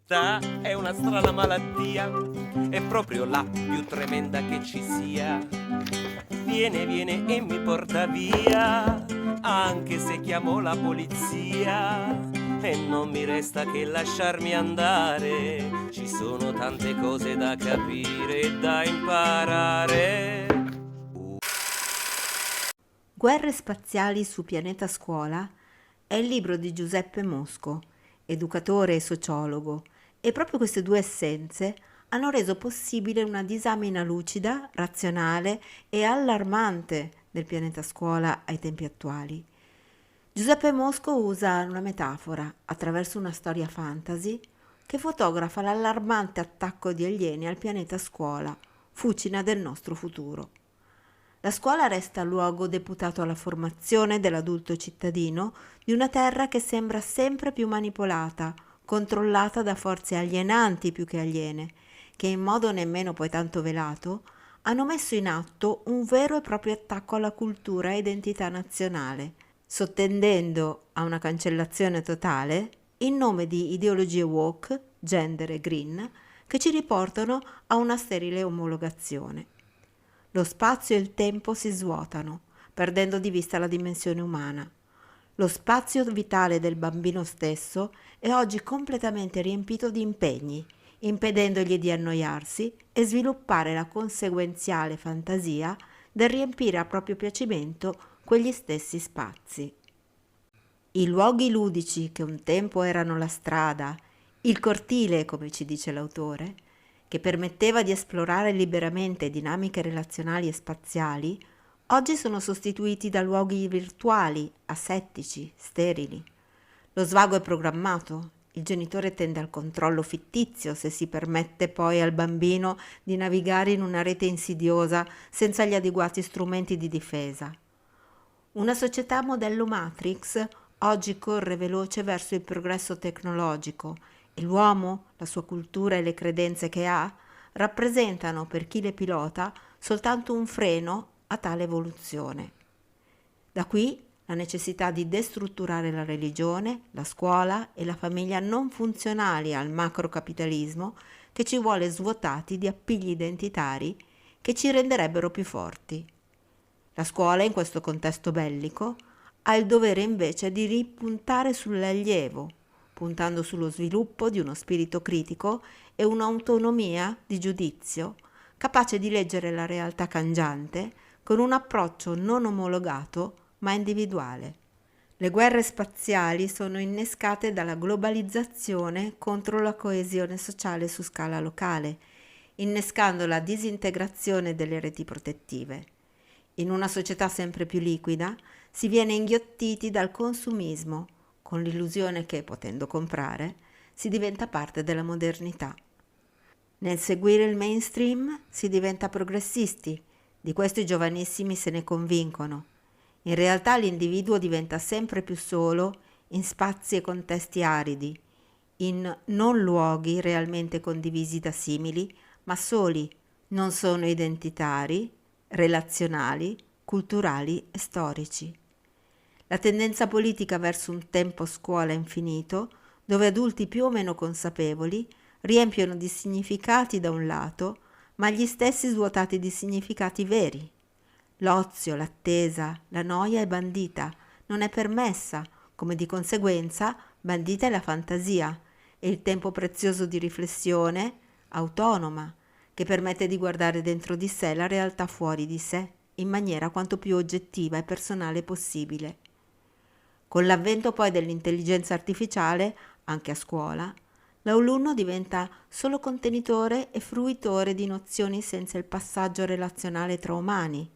È una strana malattia, è proprio la più tremenda che ci sia. Viene e mi porta via, anche se chiamo la polizia. E non mi resta che lasciarmi andare, ci sono tante cose da capire e da imparare. Guerre spaziali su pianeta scuola è il libro di Giuseppe Mosco, educatore e sociologo, e proprio queste due essenze hanno reso possibile una disamina lucida, razionale e allarmante del pianeta scuola ai tempi attuali. Giuseppe Mosco usa una metafora attraverso una storia fantasy che fotografa l'allarmante attacco di alieni al pianeta scuola, fucina del nostro futuro. La scuola resta luogo deputato alla formazione dell'adulto cittadino di una terra che sembra sempre più manipolata, controllata da forze alienanti più che aliene, che in modo nemmeno poi tanto velato hanno messo in atto un vero e proprio attacco alla cultura e identità nazionale, sottendendo a una cancellazione totale in nome di ideologie woke, gender e green che ci riportano a una sterile omologazione. Lo spazio e il tempo si svuotano, perdendo di vista la dimensione umana. Lo spazio vitale del bambino stesso è oggi completamente riempito di impegni, impedendogli di annoiarsi e sviluppare la conseguenziale fantasia del riempire a proprio piacimento quegli stessi spazi. I luoghi ludici che un tempo erano la strada, il cortile, come ci dice l'autore, che permetteva di esplorare liberamente dinamiche relazionali e spaziali, oggi sono sostituiti da luoghi virtuali, asettici, sterili. Lo svago è programmato, il genitore tende al controllo fittizio se si permette poi al bambino di navigare in una rete insidiosa senza gli adeguati strumenti di difesa. Una società modello Matrix oggi corre veloce verso il progresso tecnologico e l'uomo, la sua cultura e le credenze che ha, rappresentano per chi le pilota soltanto un freno a tale evoluzione. Da qui la necessità di destrutturare la religione, la scuola e la famiglia non funzionali al macrocapitalismo che ci vuole svuotati di appigli identitari che ci renderebbero più forti. La scuola, in questo contesto bellico, ha il dovere invece di ripuntare sull'allievo, puntando sullo sviluppo di uno spirito critico e un'autonomia di giudizio capace di leggere la realtà cangiante con un approccio non omologato ma individuale. Le guerre spaziali sono innescate dalla globalizzazione contro la coesione sociale su scala locale, innescando la disintegrazione delle reti protettive. In una società sempre più liquida si viene inghiottiti dal consumismo, con l'illusione che, potendo comprare, si diventa parte della modernità. Nel seguire il mainstream si diventa progressisti, di questo i giovanissimi se ne convincono. In realtà l'individuo diventa sempre più solo in spazi e contesti aridi, in non luoghi realmente condivisi da simili, ma soli, non sono identitari, relazionali, culturali e storici. La tendenza politica verso un tempo scuola infinito, dove adulti più o meno consapevoli riempiono di significati da un lato, ma gli stessi svuotati di significati veri. L'ozio, l'attesa, la noia è bandita, non è permessa, come di conseguenza bandita è la fantasia e il tempo prezioso di riflessione autonoma, che permette di guardare dentro di sé la realtà fuori di sé in maniera quanto più oggettiva e personale possibile. Con l'avvento poi dell'intelligenza artificiale, anche a scuola, l'alunno diventa solo contenitore e fruitore di nozioni senza il passaggio relazionale tra umani,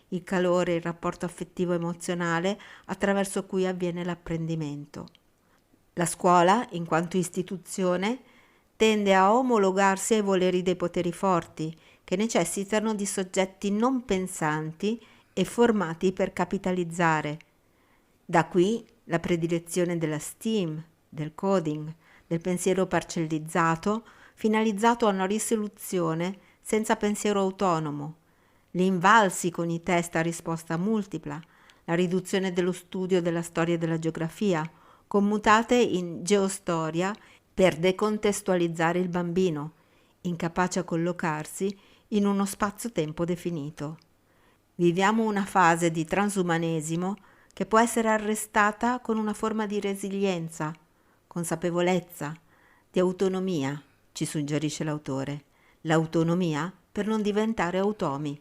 il calore e il rapporto affettivo emozionale attraverso cui avviene l'apprendimento. La scuola, in quanto istituzione, tende a omologarsi ai voleri dei poteri forti, che necessitano di soggetti non pensanti e formati per capitalizzare. Da qui la predilezione della STEAM, del coding, del pensiero parcellizzato, finalizzato a una risoluzione senza pensiero autonomo, gli invalsi con i test a risposta multipla, la riduzione dello studio della storia e della geografia, commutate in geostoria per decontestualizzare il bambino, incapace a collocarsi in uno spazio-tempo definito. Viviamo una fase di transumanesimo che può essere arrestata con una forma di resilienza, consapevolezza, di autonomia, ci suggerisce l'autore. L'autonomia per non diventare automi.